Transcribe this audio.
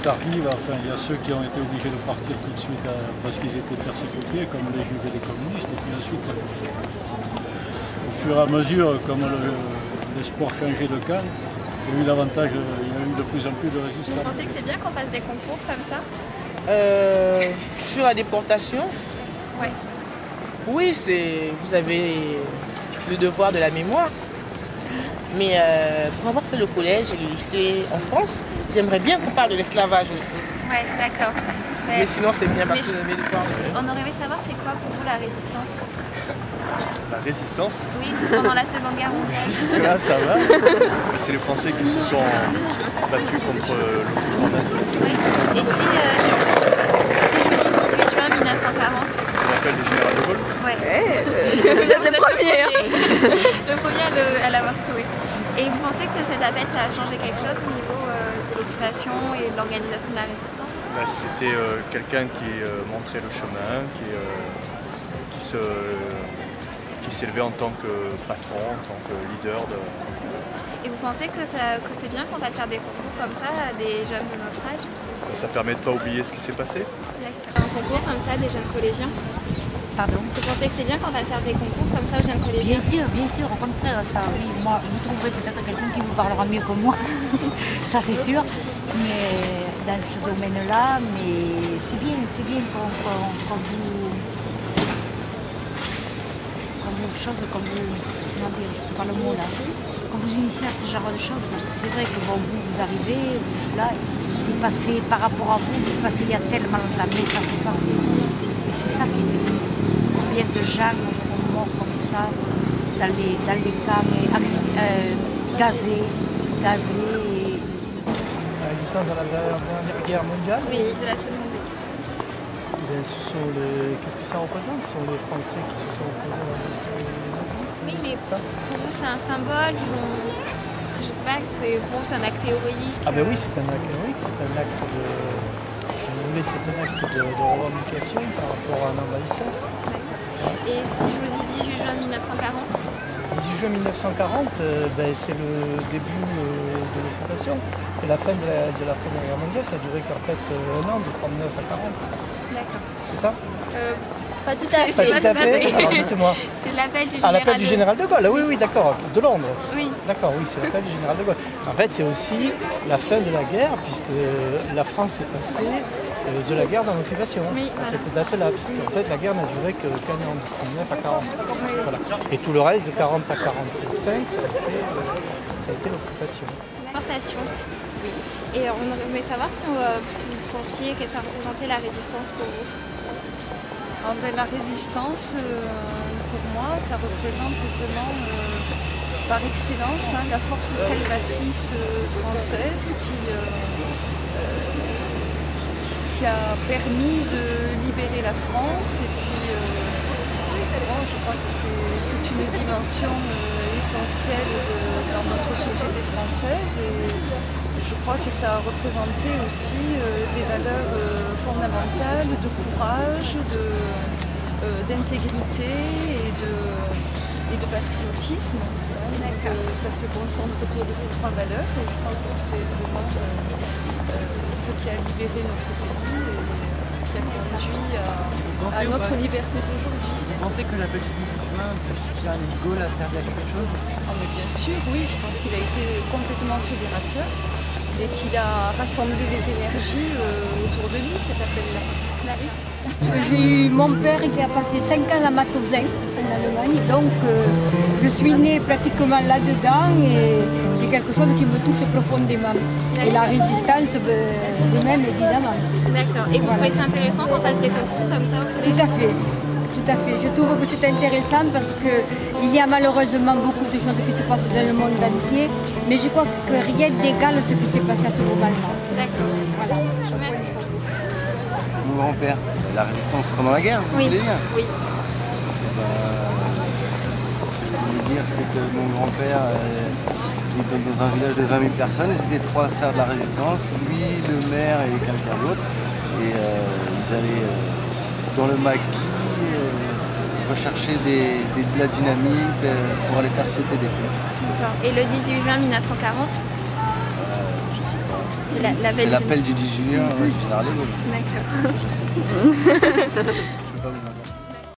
tardive. Enfin, il y a ceux qui ont été obligés de partir tout de suite parce qu'ils étaient persécutés, comme les juifs et les communistes. Et puis ensuite, au fur et à mesure, comme les sports changeaient de camp, il y a eu davantage, il y a eu de plus en plus de résistance. Vous pensez que c'est bien qu'on fasse des concours comme ça? Sur la déportation? Oui. Oui, vous avez le devoir de la mémoire. Mais pour avoir fait le collège et le lycée en France, j'aimerais bien qu'on parle de l'esclavage aussi. Oui, d'accord. Mais sinon, c'est bien parce que vous avez le temps. On aurait aimé savoir c'est quoi pour vous la résistance? La résistance? Oui, c'est pendant la Seconde Guerre mondiale. Jusque-là, ça va. C'est les Français qui se sont battus contre l'occupant nazi. Oui. Et si je vous dis 18 juin 1940? C'est l'appel du général de Gaulle? Oui. Vous êtes le premier. Le premier à l'avoir trouvé. Et vous pensez que cet appel ça a changé quelque chose au niveau de l'occupation et de l'organisation de la résistance? C'était quelqu'un qui montrait le chemin, qui s'élevait en tant que patron, en tant que leader. Et vous pensez que c'est bien qu'on fasse faire des concours comme ça à des jeunes de notre âge? Ça permet de ne pas oublier ce qui s'est passé. Un concours comme ça des jeunes collégiens? Pardon? Vous pensez que c'est bien qu'on fasse faire des concours comme ça aux jeunes collégiens? Bien sûr, au contraire, ça, oui. Moi, vous trouverez peut-être quelqu'un qui vous parlera mieux que moi, ça c'est sûr. Mais dans ce domaine-là, mais c'est bien quand vous initiez à ce genre de choses, parce que c'est vrai que bon, vous arrivez, vous êtes là, c'est passé par rapport à vous, c'est passé il y a tellement longtemps, mais ça s'est passé. Et c'est ça qui était bien. Combien de gens sont morts comme ça, dans les camps gazés. La résistance à la dernière guerre mondiale? Oui, de la Seconde. Qu'est-ce que ça représente? Ce sont les Français qui se sont opposés à la résistance nazie? Oui, mais pour vous c'est un symbole, je sais pas, pour vous c'est un acte théorique. Ah ben oui, c'est un acte théorique, c'est un acte de... Si vous voulez, c'est un acte de revendication par rapport à un envahisseur. Et si je vous dis 18 juin 1940? 18 juin 1940, c'est le début de l'occupation et la fin de la Première Guerre mondiale qui a duré qu'en fait un an, de 39 à 40. D'accord. C'est ça? Pas tout à fait. Pas tout à fait. Alors dites-moi. C'est l'appel du général. Ah, l'appel du général de Gaulle, oui, d'accord, de Londres. Oui. D'accord, oui, c'est l'appel du général de Gaulle. En fait, c'est aussi la fin de la guerre, puisque la France est passée de la guerre dans l'occupation, oui, à cette date-là, puisque en fait, la guerre n'a duré que qu'un an, de 39 à 40. Oui. Voilà. Et tout le reste, de 40 à 45, ça a été l'occupation. L'importation. Oui. Et on aimerait savoir si vous pensiez que ça représentait la résistance pour vous. La résistance, pour moi, ça représente vraiment par excellence la force salvatrice française qui a permis de libérer la France. Et puis, je crois que c'est une dimension essentielle dans notre société française. Et je crois que ça a représenté aussi des valeurs fondamentales de courage, d'intégrité et de patriotisme. Ça se concentre autour de ces trois valeurs et je pense que c'est vraiment ce qui a libéré notre pays et qui a conduit à notre liberté d'aujourd'hui. Vous pensez que l'appel du 18 juin de Charles de Gaulle a servi à quelque chose? Mais bien sûr, oui, je pense qu'il a été complètement fédérateur et qu'il a rassemblé les énergies autour de lui, cet appel-là. J'ai eu mon père qui a passé 5 ans à Mauthausen, en Allemagne, donc je suis née pratiquement là-dedans et c'est quelque chose qui me touche profondément. Et la résistance, de même, évidemment. D'accord. Et vous trouvez ça intéressant qu'on fasse des concours comme ça? Tout à fait. Tout à fait. Je trouve que c'est intéressant parce qu'il y a malheureusement beaucoup de choses qui se passent dans le monde entier, mais je crois que rien n'égale ce qui s'est passé à ce moment-là. D'accord. Voilà. Merci. Mon grand-père, la résistance pendant la guerre, vous oui. voulez dire? Oui. Ce que je peux vous dire, c'est que mon grand-père était dans un village de 20 000 personnes, ils étaient trois à faire de la résistance, lui, le maire et quelqu'un d'autre, et ils allaient dans le maquis rechercher de la dynamite pour aller faire sauter des ponts. Et le 18 juin 1940? Je sais pas. C'est C'est l'appel du 10 juillet du général de Gaulle. D'accord. Je sais ce que c'est. Je peux pas vous en dire.